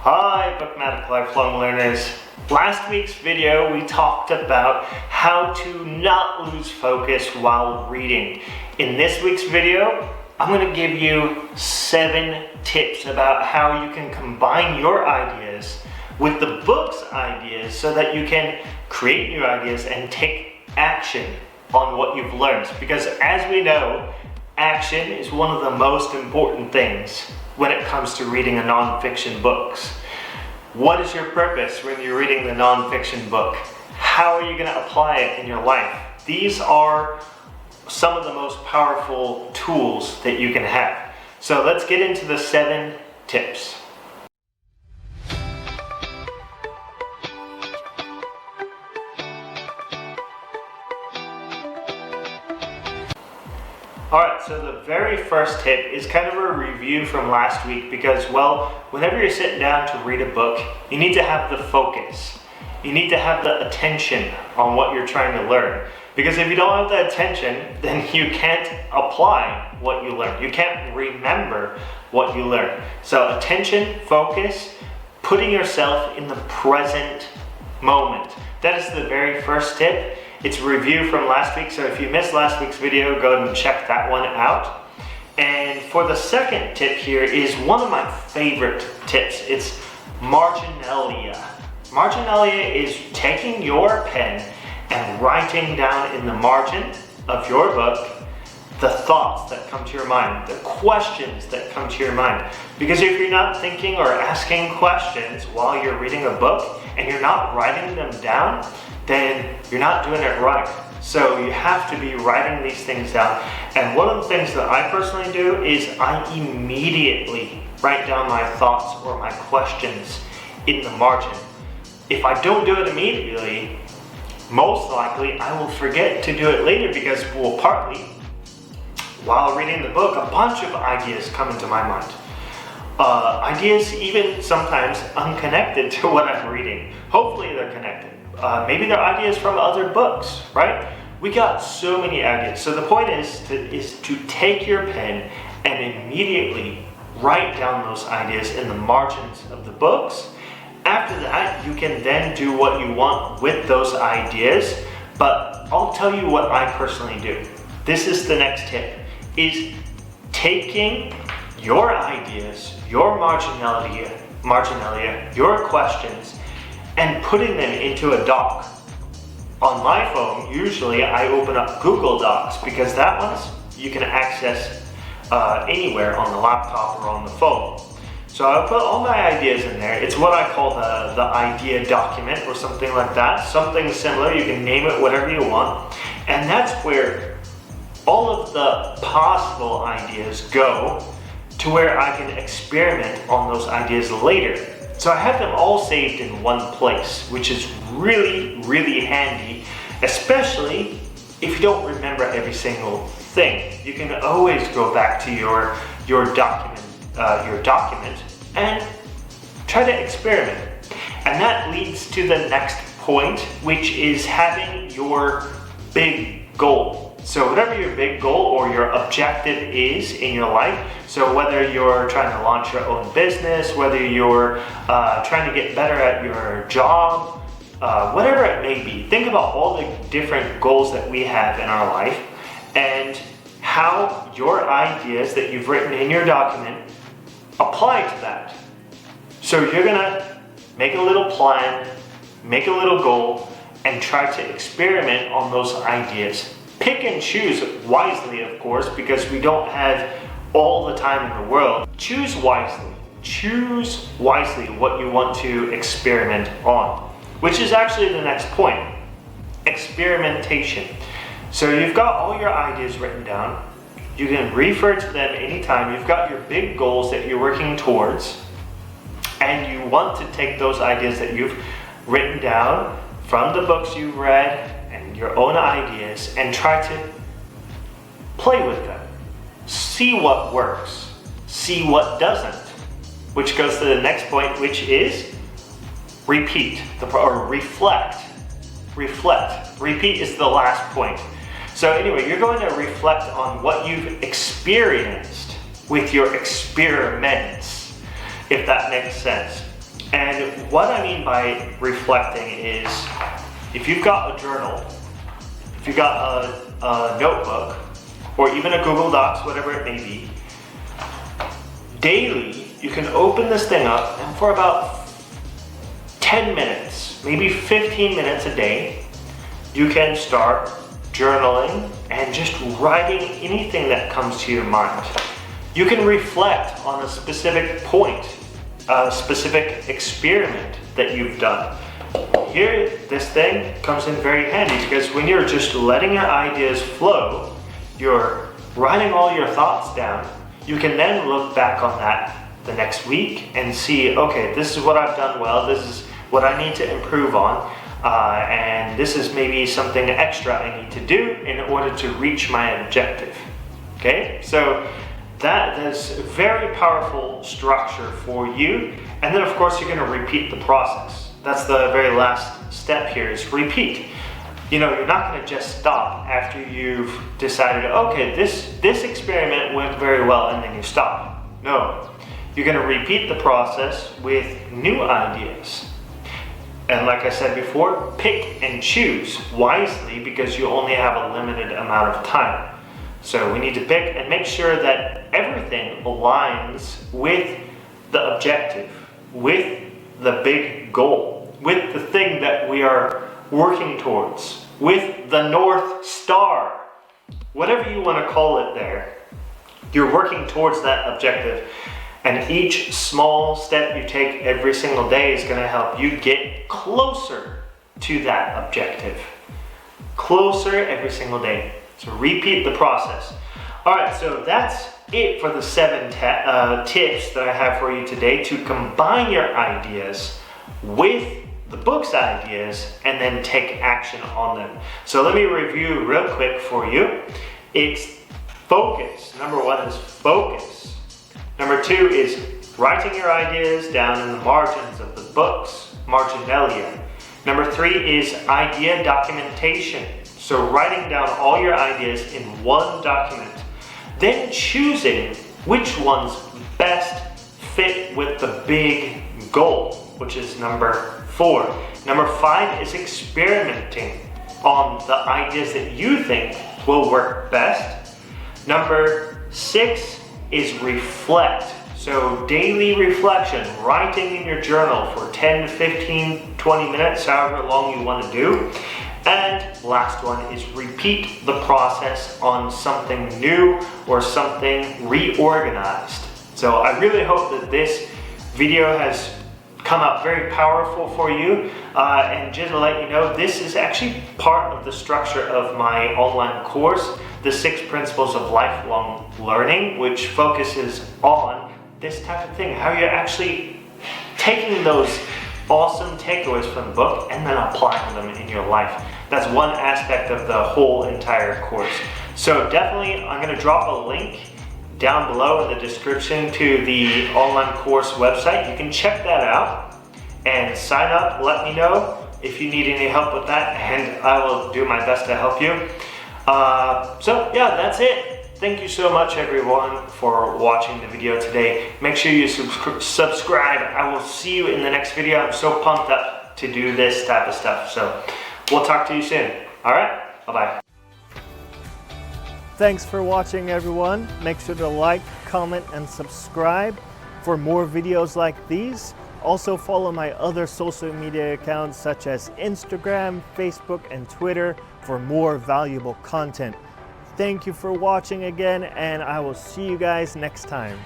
Hi, Bookmatic Lifelong Learners. Last week's video, we talked about how to not lose focus while reading. In this week's video, I'm going to give you 7 tips about how you can combine your ideas with the book's ideas so that you can create new ideas and take action on what you've learned. Because as we know, action is one of the most important things when it comes to reading a nonfiction books. What is your purpose when you're reading the nonfiction book? How are you going to apply it in your life? These are some of the most powerful tools that you can have. So let's get into the 7 tips. Alright, so the very first tip is kind of a review from last week because, well, whenever you're sitting down to read a book, you need to have the focus. You need to have the attention on what you're trying to learn. Because if you don't have the attention, then you can't apply what you learn. You can't remember what you learn. So attention, focus, putting yourself in the present moment. That is the very first tip. It's a review from last week, so if you missed last week's video, go ahead and check that one out. And for the second tip here is one of my favorite tips. It's Marginalia. Marginalia is taking your pen and writing down in the margin of your book the thoughts that come to your mind, the questions that come to your mind. Because if you're not thinking or asking questions while you're reading a book and you're not writing them down, then you're not doing it right. So you have to be writing these things down. And one of the things that I personally do is I immediately write down my thoughts or my questions in the margin. If I don't do it immediately, most likely I will forget to do it later because, well, partly while reading the book, a bunch of ideas come into my mind. Ideas even sometimes unconnected to what I'm reading. Hopefully they're connected. Maybe they're ideas from other books, right? We got so many ideas. So the point is to take your pen and immediately write down those ideas in the margins of the books. After that, you can then do what you want with those ideas. But I'll tell you what I personally do. This is the next tip, is taking your ideas, your marginalia, your questions, and putting them into a doc. On my phone, usually I open up Google Docs because that one's you can access anywhere on the laptop or on the phone. So I put all my ideas in there. It's what I call the idea document or something like that. Something similar, you can name it whatever you want. And that's where all of the possible ideas go to where I can experiment on those ideas later. So I have them all saved in one place, which is really, really handy, especially if you don't remember every single thing. You can always go back to your document and try to experiment. And that leads to the next point, which is having your big goal. So whatever your big goal or your objective is in your life, so whether you're trying to launch your own business, whether you're trying to get better at your job, whatever it may be, think about all the different goals that we have in our life and how your ideas that you've written in your document apply to that. So you're gonna make a little plan, make a little goal, and try to experiment on those ideas. Pick and choose wisely, of course, because we don't have all the time in the world. Choose wisely. Choose wisely what you want to experiment on, which is actually the next point, experimentation. So you've got all your ideas written down. You can refer to them anytime. You've got your big goals that you're working towards, and you want to take those ideas that you've written down from the books you've read and your own ideas and try to play with them. See what works, see what doesn't, which goes to the next point, which is repeat, or reflect. Repeat is the last point. So anyway, you're going to reflect on what you've experienced with your experiments, if that makes sense. And what I mean by reflecting is, if you've got a journal, if you've got a notebook, or even a Google Docs, whatever it may be, daily you can open this thing up, and for about 10 minutes, maybe 15 minutes a day, you can start journaling and just writing anything that comes to your mind. You can reflect on a specific point, a specific experiment that you've done. Here, this thing comes in very handy, because when you're just letting your ideas flow, you're writing all your thoughts down, you can then look back on that the next week and see, okay, this is what I've done well, this is what I need to improve on, and this is maybe something extra I need to do in order to reach my objective. Okay, so that is a very powerful structure for you. And then of course you're going to repeat the process. That's the very last step here, is repeat. You know, you're not going to just stop after you've decided, okay, this experiment went very well, and then you stop. No, you're going to repeat the process with new ideas. And like I said before, pick and choose wisely, because you only have a limited amount of time. So we need to pick and make sure that everything aligns with the objective, with the big goal, with the thing that we are working towards, with the North Star, whatever you want to call it there. You're working towards that objective, and each small step you take every single day is going to help you get closer to that objective. Closer every single day. So repeat the process. All right, so that's it for the 7 tips that I have for you today to combine your ideas with the book's ideas and then take action on them. So let me review real quick for you. It's focus. Number 1 is focus. Number 2 is writing your ideas down in the margins of the books, Marginalia. Number 3 is idea documentation. So writing down all your ideas in one document, then choosing which ones best fit with the big goal, which is number 4. Number 5 is experimenting on the ideas that you think will work best. Number 6 is reflect. So daily reflection, writing in your journal for 10, 15, 20 minutes, however long you want to do. And last one is repeat the process on something new or something reorganized. So I really hope that this video has come out very powerful for you. And just to let you know, this is actually part of the structure of my online course, the 6 Principles of Lifelong Learning, which focuses on this type of thing, how you're actually taking those awesome takeaways from the book and then applying them in your life. That's one aspect of the whole entire course. So definitely, I'm going to drop a link down below in the description to the online course website. You can check that out and sign up. Let me know if you need any help with that, and I will do my best to help you. So yeah, that's it. Thank you so much everyone for watching the video today. Make sure you subscribe. I will see you in the next video. I'm so pumped up to do this type of stuff. So we'll talk to you soon. All right, bye-bye. Thanks for watching everyone. Make sure to like, comment, and subscribe for more videos like these. Also follow my other social media accounts such as Instagram, Facebook, and Twitter for more valuable content. Thank you for watching again, and I will see you guys next time.